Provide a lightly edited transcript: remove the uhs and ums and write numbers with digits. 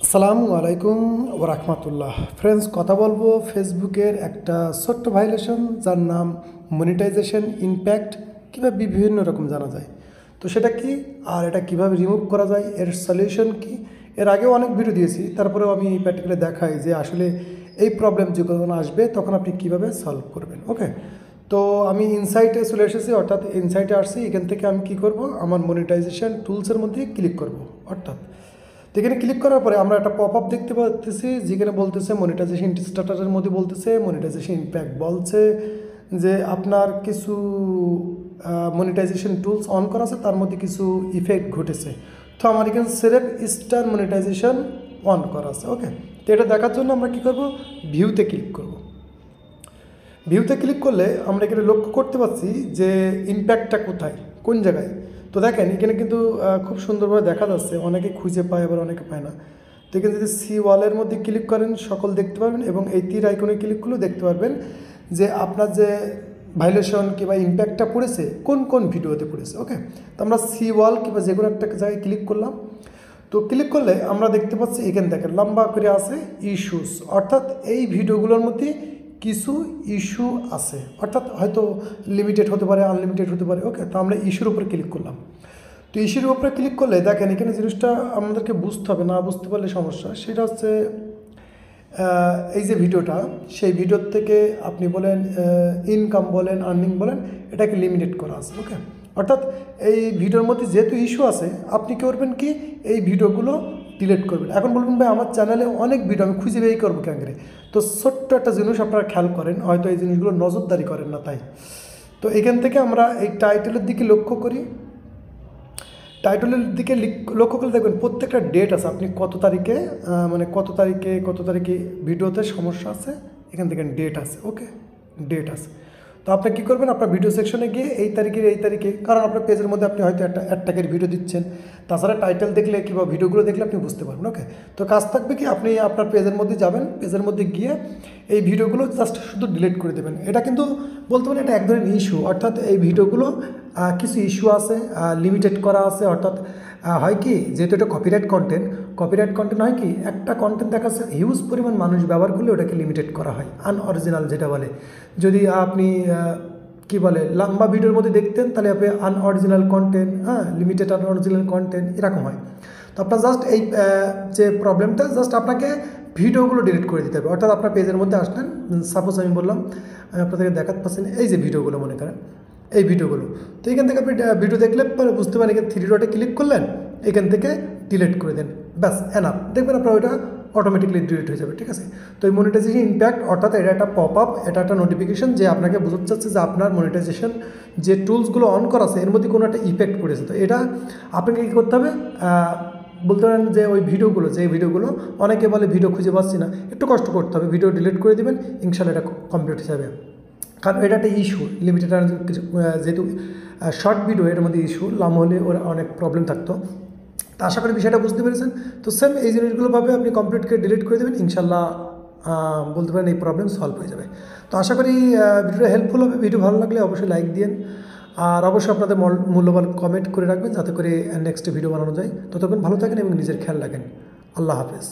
আসসালামু আলাইকুম ওয়া রাহমাতুল্লাহ। ফ্রেন্ডস, কথা বলবো ফেসবুকের একটা ছোট্ট ভাইলেশন যার নাম মনিটাইজেশন ইমপ্যাক্ট, কীভাবে বিভিন্ন রকম জানা যায়। তো সেটা কি, আর এটা কিভাবে রিমুভ করা যায়, এর সলিউশন কি। এর আগেও অনেক ভিডিও দিয়েছি, তারপরেও আমি এই প্র্যাকটিক্যালি দেখাই যে আসলে এই প্রবলেম যখন আসবে তখন আপনি কিভাবে সলভ করবেন। ওকে, তো আমি ইনসাইটে চলে এসেছি, অর্থাৎ ইনসাইটে আসছি। এখান থেকে আমি কি করব, আমার মনিটাইজেশন টুলসের মধ্যে ক্লিক করব। অর্থাৎ এখানে ক্লিক করার পরে আমরা একটা পপ আপ দেখতে পাচ্ছি, যেখানে বলতেছে মনিটাইজেশন স্ট্যাটাসের মধ্যে বলতেছে মনিটাইজেশন ইমপ্যাক্ট, বলছে যে আপনার কিছু মনিটাইজেশন টুলস অন করা আছে, তার মধ্যে কিছু ইফেক্ট ঘটেছে। তো আমার এখানে সেলেব স্টার মনিটাইজেশন অন করা আছে। ওকে, তো এটা দেখার জন্য আমরা কী করব, ভিউতে ক্লিক করব। ভিউতে ক্লিক করলে আমরা এখানে লক্ষ্য করতে পারছি যে ইমপ্যাক্টটা কোথায়, কোন জায়গায়। তো দেখেন এখানে কিন্তু খুব সুন্দরভাবে দেখা যাচ্ছে, অনেকে খুঁজে পায় আবার অনেকে পায় না। তো এখানে যদি সি ওয়ালের মধ্যে ক্লিক করেন সকল দেখতে পারবেন, এবং এই তীর আইকনে ক্লিক করলেও দেখতে পারবেন যে আপনার যে ভাইলেশন কিংবা ইমপ্যাক্টটা পড়েছে কোন কোন ভিডিওতে পড়েছে। ওকে, তো আমরা সি ওয়াল কিংবা যে কোনো একটা জায়গায় ক্লিক করলাম। তো ক্লিক করলে আমরা দেখতে পাচ্ছি এখানে দেখেন লম্বা করে আছে ইস্যুস, অর্থাৎ এই ভিডিওগুলোর মধ্যে কিছু ইস্যু আছে, অর্থাৎ হয়তো লিমিটেড হতে পারে, আনলিমিটেড হতে পারে। ওকে, তো আমরা ইস্যুর উপরে ক্লিক করলাম। তো ইস্যুর উপরে ক্লিক করলে দেখেন এখানে জিনিসটা আমাদেরকে বুঝতে হবে, না বুঝতে পারলে সমস্যা। সেটা হচ্ছে এই যে ভিডিওটা, সেই ভিডিওর থেকে আপনি বলেন ইনকাম বলেন, আর্নিং বলেন, এটাকে লিমিটেড করা আছে। ওকে, অর্থাৎ এই ভিডিওর মধ্যে যেহেতু ইস্যু আছে, আপনি কী করবেন কি, এই ভিডিওগুলো ডিলিট করবেন। এখন বলবেন ভাই আমার চ্যানেলে অনেক ভিডিও, আমি খুঁজে বের করবো ক্যাঙ্গরে। তো ছোট্ট একটা জিনিস আপনারা খেয়াল করেন, হয়তো এই জিনিসগুলো নজরদারি করেন না, তাই। তো এখান থেকে আমরা এই টাইটেলের দিকে লক্ষ্য করি। টাইটেলের দিকে লক্ষ্য করলে দেখবেন প্রত্যেকটা ডেট আছে, আপনি কত তারিখে মানে কত তারিখে ভিডিওতে সমস্যা আছে, এখান থেকে ডেট আছে। ওকে, ডেট আছে। তো আপনি কী করবেন, আপনার ভিডিও সেকশনে গিয়ে এই তারিখে, কারণ আপনার পেজের মধ্যে আপনি হয়তো একটা অ্যাডটাকের ভিডিও দিচ্ছেন, তাছাড়া টাইটেল দেখলে কিংবা ভিডিওগুলো দেখলে আপনি বুঝতে পারবেন। ওকে, তো কাজ থাকবে কি, আপনি আপনার পেজের মধ্যে যাবেন, পেজের মধ্যে গিয়ে এই ভিডিওগুলো জাস্ট শুধু ডিলিট করে দেবেন। এটা কিন্তু বলতে পারেন এটা এক ধরনের ইস্যু, অর্থাৎ এই ভিডিওগুলো কিছু ইস্যু আছে, লিমিটেড করা আছে। অর্থাৎ হয় কি, যেহেতু এটা কপিরাইট কন্টেন্ট হয় কি, একটা কন্টেন্ট দেখাচ্ছে হিউজ পরিমাণ মানুষ ব্যবহার করলে ওটাকে লিমিটেড করা হয়, আনঅরিজিনাল যেটা বলে। যদি আপনি কি বলে লম্বা ভিডিওর মধ্যে দেখতেন, তাহলে আপনি unoriginal content, limited unoriginal content এরকম হয়। তো আপনার জাস্ট এই যে প্রবলেমটা, জাস্ট আপনাকে ভিডিওগুলো ডিলিট করে দিতে হবে। অর্থাৎ আপনার পেজের মধ্যে আসলেন, সাপোজ আমি বললাম, আমি আপনাদেরকে দেখাতে পাচ্ছেন এই যে ভিডিওগুলো, মনে করেন এই ভিডিওগুলো। তো এখান থেকে আপনি ভিডিও দেখলে পরে বুঝতে পারেন, এখানে থ্রি ডটে ক্লিক করলেন, এখান থেকে ডিলিট করে দেন, ব্যাস এনাফ। দেখবেন আপনার ওইটা অটোমেটিকলি ডিলিট হয়ে যাবে। ঠিক আছে, তো এই মনিটাইজেশন ইমপ্যাক্ট, অর্থাৎ এটা একটা পপ আপ, এটা একটা নোটিফিকেশন যে আপনাকে বোঝাতে চাচ্ছে যে আপনার মনিটাইজেশন যে টুলসগুলো অন করা আছে এর মধ্যে কোনো একটা ইফেক্ট পড়েছে। তো এটা আপনাকে কী করতে হবে, বলতে পারেন যে ওই ভিডিওগুলো অনেকে বলে ভিডিও খুঁজে পাচ্ছি না, একটু কষ্ট করতে হবে, ভিডিও ডিলিট করে দেবেন, ইনশাল্লাহ এটা কমপ্লিট হয়ে যাবে। কারণ এটা একটা ইস্যু, লিমিটেড যেহেতু শর্ট ভিডিও, এর মধ্যে ইস্যু লম্বা হলে ওর অনেক প্রবলেম থাকতো। তো আশা করি বিষয়টা বুঝতে পেরেছেন। তো সেম এই জিনিসগুলোভাবে আপনি কমপ্লিটকে ডিলিট করে দেবেন, ইনশাল্লাহ বলতে পারেন এই প্রবলেম সলভ হয়ে যাবে। তো আশা করি ভিডিওটা হেল্পফুল হবে। ভিডিও ভালো লাগলে অবশ্যই লাইক দিন, আর অবশ্যই আপনাদের মূল্যবান কমেন্ট করে রাখবেন, যাতে করে নেক্সট ভিডিও বানানো যায়। ততক্ষণ ভালো থাকেন এবং নিজের খেয়াল রাখেন। আল্লাহ হাফেজ।